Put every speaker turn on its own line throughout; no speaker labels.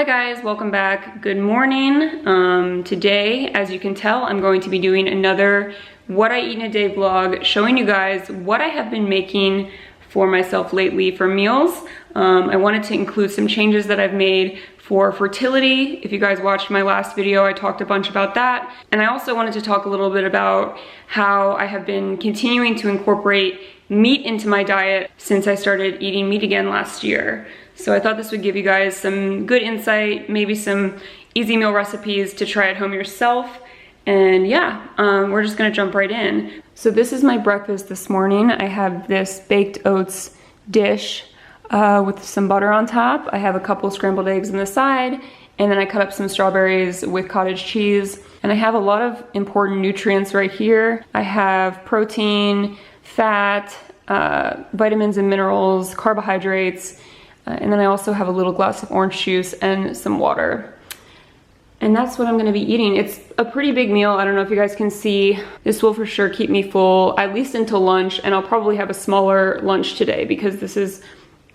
Hi guys, welcome back. Good morning. Today, as you can tell, I'm going to be doing another what I eat in a day vlog, showing you guys what I have been making for myself lately for meals. I wanted to include some changes that I've made for fertility. If you guys watched my last video, I talked a bunch about that. And I also wanted to talk a little bit about how I have been continuing to incorporate meat into my diet since I started eating meat again last year. So I thought this would give you guys some good insight, maybe some easy meal recipes to try at home yourself. And yeah, we're just gonna jump right in. So this is my breakfast this morning. I have this baked oats dish with some butter on top. I have a couple scrambled eggs on the side, and then I cut up some strawberries with cottage cheese. And I have a lot of important nutrients right here. I have protein, fat, vitamins and minerals, carbohydrates, and then I also have a little glass of orange juice and some water. And that's what I'm gonna be eating. It's a pretty big meal. I don't know if you guys can see. This will for sure keep me full, at least until lunch, and I'll probably have a smaller lunch today because this is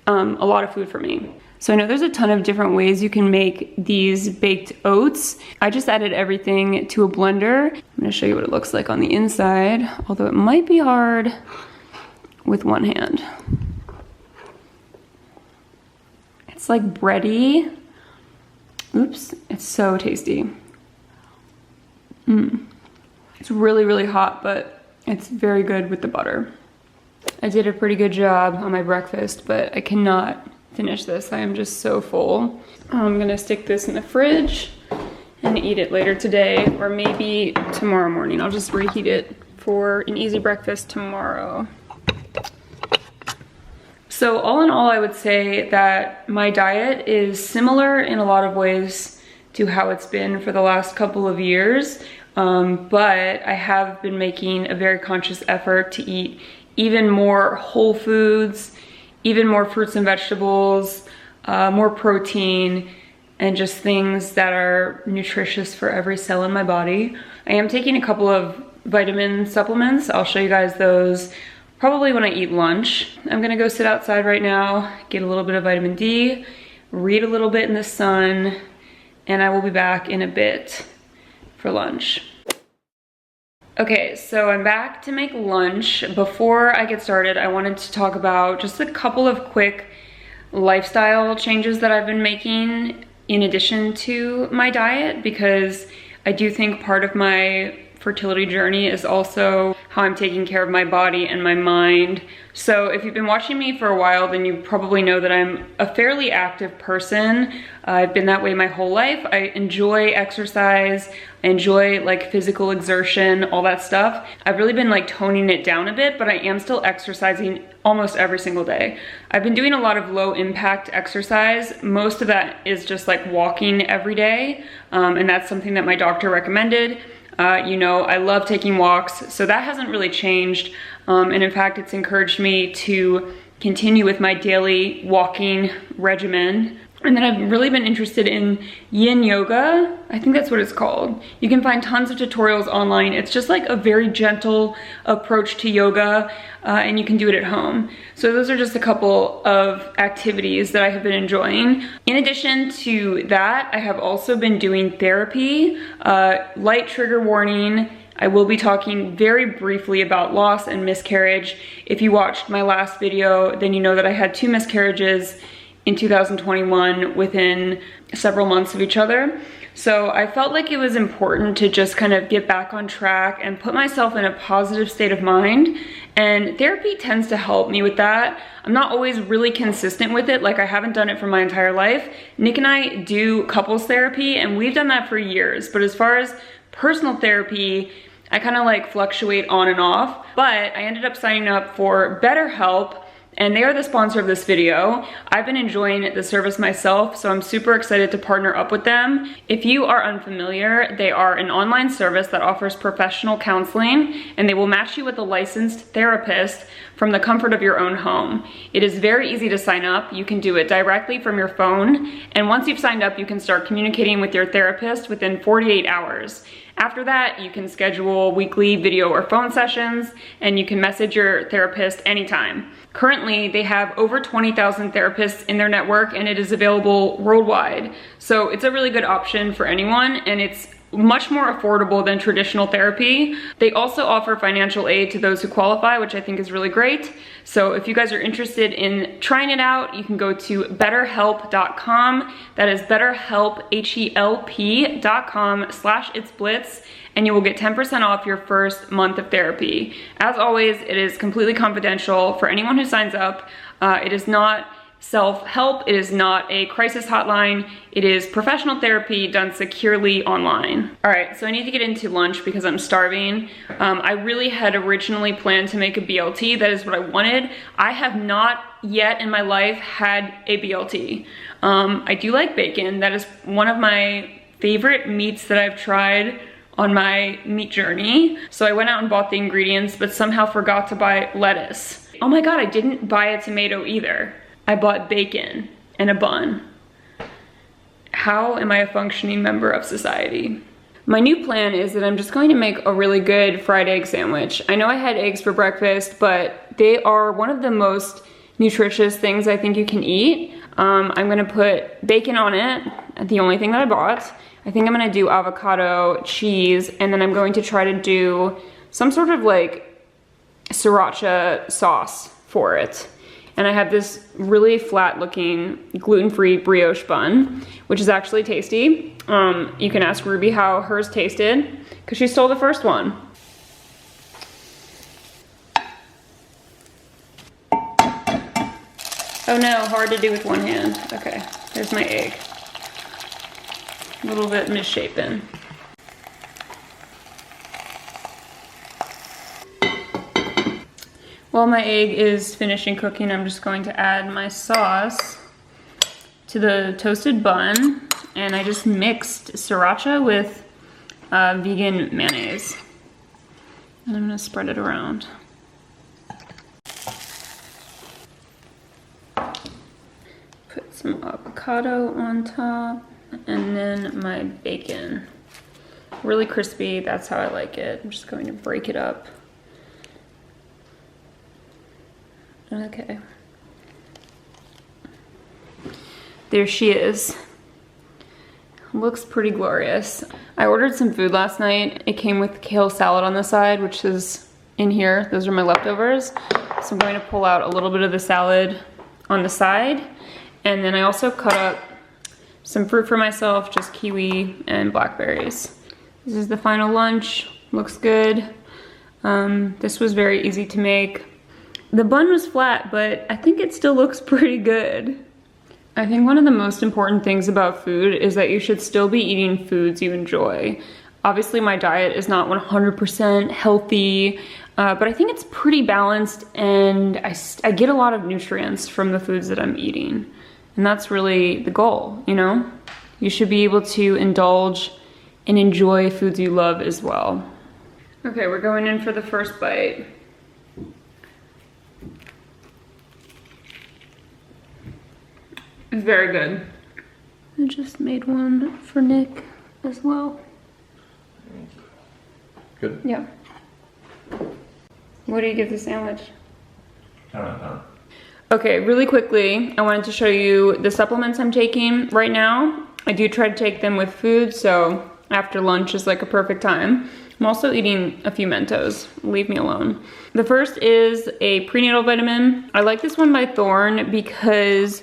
a lot of food for me. So I know there's a ton of different ways you can make these baked oats. I just added everything to a blender. I'm gonna show you what it looks like on the inside, although it might be hard with one hand. It's like bready. Oops, it's so tasty. It's really, really hot, but it's very good with the butter. I did a pretty good job on my breakfast, but I cannot finish this. I am just so full. I'm gonna stick this in the fridge and eat it later today, or maybe tomorrow morning. I'll just reheat it for an easy breakfast tomorrow. So all in all, I would say that my diet is similar in a lot of ways to how it's been for the last couple of years, but I have been making a very conscious effort to eat even more whole foods, even more fruits and vegetables, more protein, and just things that are nutritious for every cell in my body. I am taking a couple of vitamin supplements. I'll show you guys those probably when I eat lunch. I'm gonna go sit outside right now, get a little bit of vitamin D, read a little bit in the sun, and I will be back in a bit for lunch. Okay, so I'm back to make lunch. Before I get started, I wanted to talk about just a couple of quick lifestyle changes that I've been making in addition to my diet, because I do think part of my fertility journey is also how I'm taking care of my body and my mind. So if you've been watching me for a while, then you probably know that I'm a fairly active person. I've been that way my whole life. I enjoy exercise. I enjoy like physical exertion, all that stuff. I've really been like toning it down a bit, but I am still exercising almost every single day. I've been doing a lot of low impact exercise. Most of that is just like walking every day. And that's something that my doctor recommended. You know, I love taking walks, so that hasn't really changed. And in fact, it's encouraged me to continue with my daily walking regimen. And then I've really been interested in yin yoga. I think that's what it's called. You can find tons of tutorials online. It's just like a very gentle approach to yoga, and you can do it at home. So those are just a couple of activities that I have been enjoying. In addition to that, I have also been doing therapy. Light trigger warning, I will be talking very briefly about loss and miscarriage. If you watched my last video, then you know that I had 2 miscarriages in 2021 within several months of each other. So I felt like it was important to just kind of get back on track and put myself in a positive state of mind. And therapy tends to help me with that. I'm not always really consistent with it. Like I haven't done it for my entire life. Nick and I do couples therapy and we've done that for years. But as far as personal therapy, I kind of like fluctuate on and off. But I ended up signing up for BetterHelp, and they are the sponsor of this video. I've been enjoying the service myself, so I'm super excited to partner up with them. If you are unfamiliar, they are an online service that offers professional counseling, and they will match you with a licensed therapist from the comfort of your own home. It is very easy to sign up. You can do it directly from your phone, and once you've signed up, you can start communicating with your therapist within 48 hours. After that, you can schedule weekly video or phone sessions, and you can message your therapist anytime. Currently, they have over 20,000 therapists in their network, and it is available worldwide. So it's a really good option for anyone, and it's much more affordable than traditional therapy. They also offer financial aid to those who qualify, which I think is really great. So if you guys are interested in trying it out, you can go to betterhelp.com. That is betterhelp, HELP.com/itsblitz, and you will get 10% off your first month of therapy. As always, it is completely confidential for anyone who signs up. It is not self-help, it is not a crisis hotline, it is professional therapy done securely online. All right, so I need to get into lunch because I'm starving. I really had originally planned to make a BLT, that is what I wanted. I have not yet in my life had a BLT. I do like bacon, that is one of my favorite meats that I've tried on my meat journey. So I went out and bought the ingredients, but somehow forgot to buy lettuce. Oh my God, I didn't buy a tomato either. I bought bacon and a bun. How am I a functioning member of society? My new plan is that I'm just going to make a really good fried egg sandwich. I know I had eggs for breakfast, but they are one of the most nutritious things I think you can eat. I'm gonna put bacon on it, the only thing that I bought. I think I'm gonna do avocado, cheese, and then I'm going to try to do some sort of like sriracha sauce for it. And I have this really flat looking gluten-free brioche bun, which is actually tasty. You can ask Ruby how hers tasted, because she stole the first one. Oh no, hard to do with one hand. Okay, there's my egg. A little bit misshapen. While my egg is finishing cooking, I'm just going to add my sauce to the toasted bun, and I just mixed sriracha with vegan mayonnaise. And I'm gonna spread it around. Put some avocado on top, and then my bacon. Really crispy, that's how I like it. I'm just going to break it up. Okay. There she is. Looks pretty glorious. I ordered some food last night. It came with kale salad on the side, which is in here. Those are my leftovers. So I'm going to pull out a little bit of the salad on the side. And then I also cut up some fruit for myself, just kiwi and blackberries. This is the final lunch. Looks good. This was very easy to make. The bun was flat, but I think it still looks pretty good. I think one of the most important things about food is that you should still be eating foods you enjoy. Obviously, my diet is not 100% healthy, but I think it's pretty balanced, and I get a lot of nutrients from the foods that I'm eating. And that's really the goal, you know? You should be able to indulge and enjoy foods you love as well. Okay, we're going in for the first bite. It's very good. I just made one for Nick as well.
Good?
Yeah. What do you give the sandwich?
I don't know.
Okay, really quickly, I wanted to show you the supplements I'm taking right now. I do try to take them with food, so after lunch is like a perfect time. I'm also eating a few Mentos. Leave me alone. The first is a prenatal vitamin. I like this one by Thorne because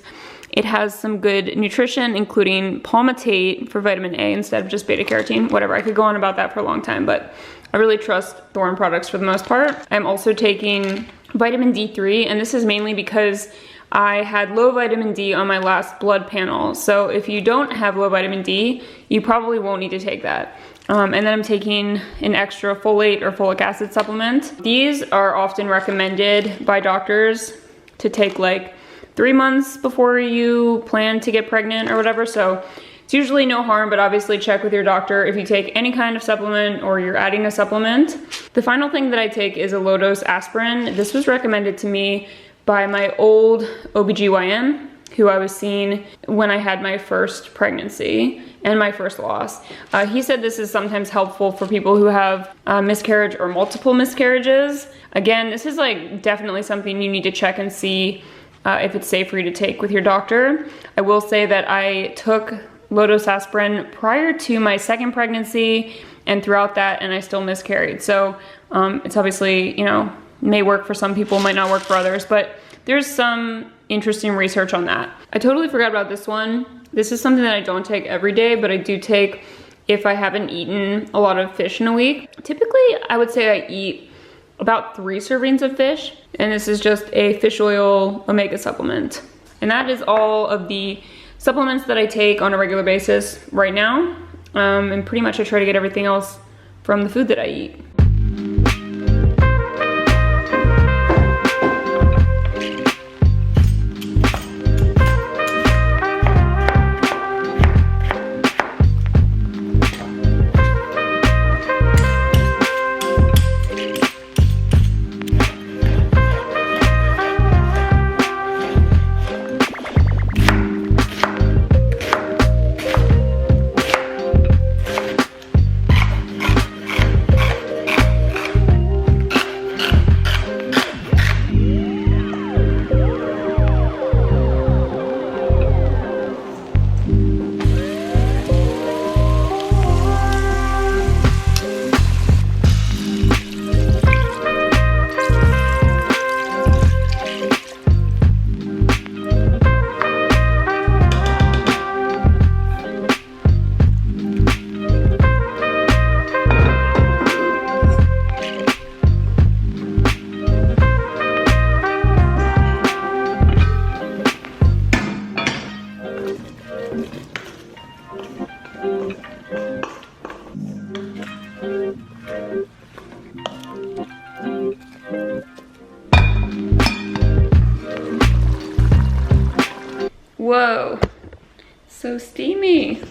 it has some good nutrition, including palmitate for vitamin A instead of just beta carotene. Whatever, I could go on about that for a long time, but I really trust Thorne products for the most part. I'm also taking vitamin D3, and this is mainly because I had low vitamin D on my last blood panel. So if you don't have low vitamin D, you probably won't need to take that. And then I'm taking an extra folate or folic acid supplement. These are often recommended by doctors to take like 3 months before you plan to get pregnant or whatever. So it's usually no harm, but obviously check with your doctor if you take any kind of supplement or you're adding a supplement. The final thing that I take is a low dose aspirin. This was recommended to me by my old OBGYN. who I was seeing when I had my first pregnancy and my first loss. He said this is sometimes helpful for people who have miscarriage or multiple miscarriages. Again, this is like definitely something you need to check and see if it's safe for you to take with your doctor. I will say that I took low-dose aspirin prior to my second pregnancy and throughout that, and I still miscarried. So it's obviously, you know, may work for some people, might not work for others, but there's some interesting research on that. I totally forgot about this one. This is something that I don't take every day, but I do take if I haven't eaten a lot of fish in a week. Typically, I would say I eat about 3 servings of fish, and this is just a fish oil omega supplement. And that is all of the supplements that I take on a regular basis right now. And pretty much I try to get everything else from the food that I eat. Whoa, so steamy.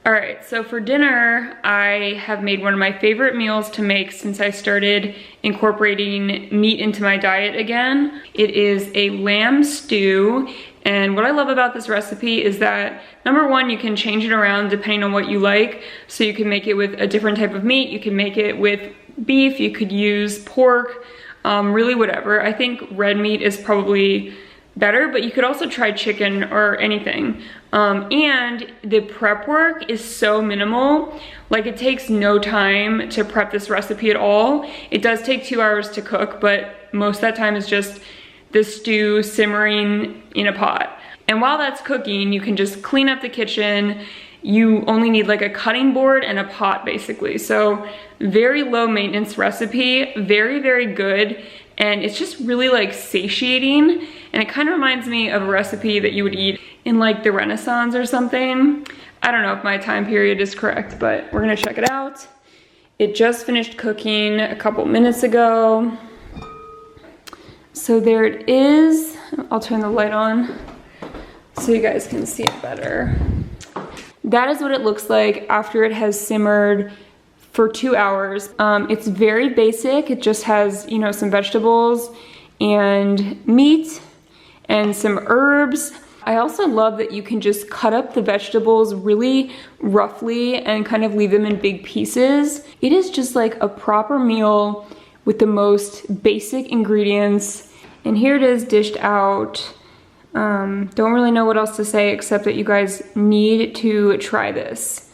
All right, so for dinner, I have made one of my favorite meals to make since I started incorporating meat into my diet again. It is a lamb stew, and what I love about this recipe is that, number one, you can change it around depending on what you like. So you can make it with a different type of meat, you can make it with beef, you could use pork, really whatever. I think red meat is probably better, but you could also try chicken or anything. And the prep work is so minimal. Like, it takes no time to prep this recipe at all. It does take 2 hours to cook, but most of that time is just the stew simmering in a pot. And while that's cooking, you can just clean up the kitchen. You only need like a cutting board and a pot, basically. So very low maintenance recipe, very, very good. And it's just really like satiating. And it kind of reminds me of a recipe that you would eat in like the Renaissance or something. I don't know if my time period is correct, but we're gonna check it out. It just finished cooking a couple minutes ago. So there it is. I'll turn the light on so you guys can see it better. That is what it looks like after it has simmered for 2 hours. It's very basic. It just has, you know, some vegetables and meat and some herbs. I also love that you can just cut up the vegetables really roughly and kind of leave them in big pieces. It is just like a proper meal with the most basic ingredients. And here it is dished out. Don't really know what else to say except that you guys need to try this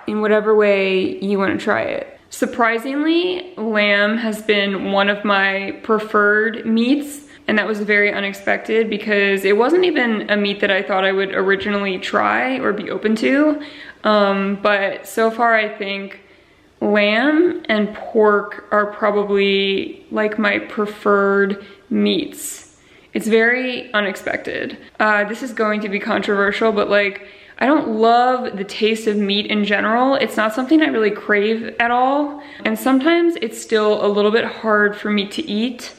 in whatever way you want to try it. Surprisingly, lamb has been one of my preferred meats, and that was very unexpected because it wasn't even a meat that I thought I would originally try or be open to. But so far I think lamb and pork are probably like my preferred meats. It's very unexpected. This is going to be controversial, but like, I don't love the taste of meat in general. It's not something I really crave at all. And sometimes it's still a little bit hard for me to eat,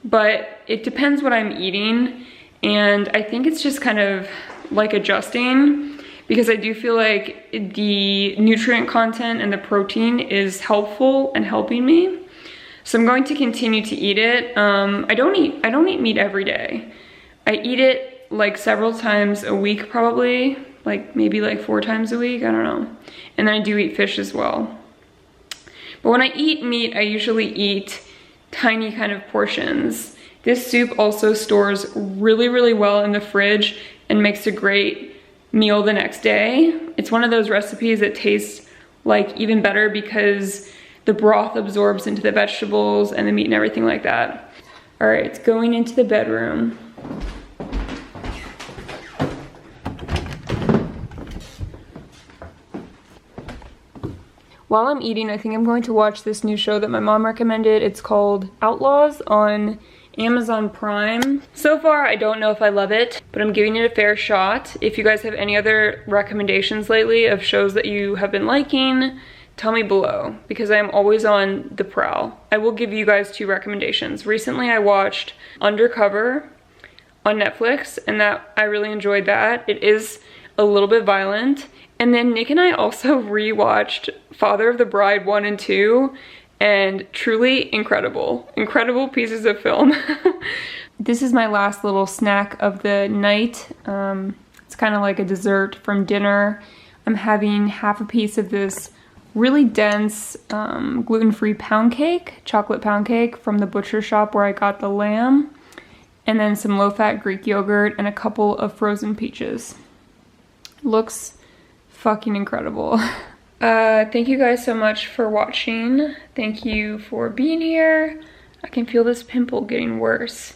but it depends what I'm eating. And I think it's just kind of like adjusting, because I do feel like the nutrient content and the protein is helpful and helping me. So I'm going to continue to eat it. I don't eat meat every day. I eat it like several times a week probably, like maybe like 4 times a week, I don't know. And then I do eat fish as well. But when I eat meat, I usually eat tiny kind of portions. This soup also stores really, really well in the fridge and makes a great meal the next day. It's one of those recipes that tastes like even better because the broth absorbs into the vegetables and the meat and everything like that. All right, it's going into the bedroom. While I'm eating, I think I'm going to watch this new show that my mom recommended. It's called Outlaws on Amazon Prime. So far, I don't know if I love it, but I'm giving it a fair shot. If you guys have any other recommendations lately of shows that you have been liking, tell me below, because I am always on the prowl. I will give you guys 2 recommendations. Recently, I watched Undercover on Netflix, and I really enjoyed that. It is a little bit violent. And then Nick and I also rewatched Father of the Bride 1 and 2, and truly incredible. Incredible pieces of film. This is my last little snack of the night. It's kind of like a dessert from dinner. I'm having half a piece of this really dense gluten-free pound cake, chocolate pound cake from the butcher shop where I got the lamb, and then some low-fat Greek yogurt and a couple of frozen peaches. Looks fucking incredible. Thank you guys so much for watching. Thank you for being here. I can feel this pimple getting worse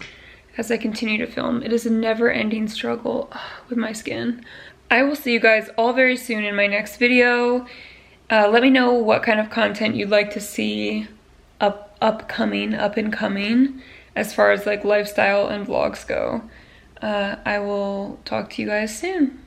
as I continue to film. It is a never-ending struggle with my skin. I will see you guys all very soon in my next video. Let me know what kind of content you'd like to see up and coming as far as like lifestyle and vlogs go. I will talk to you guys soon.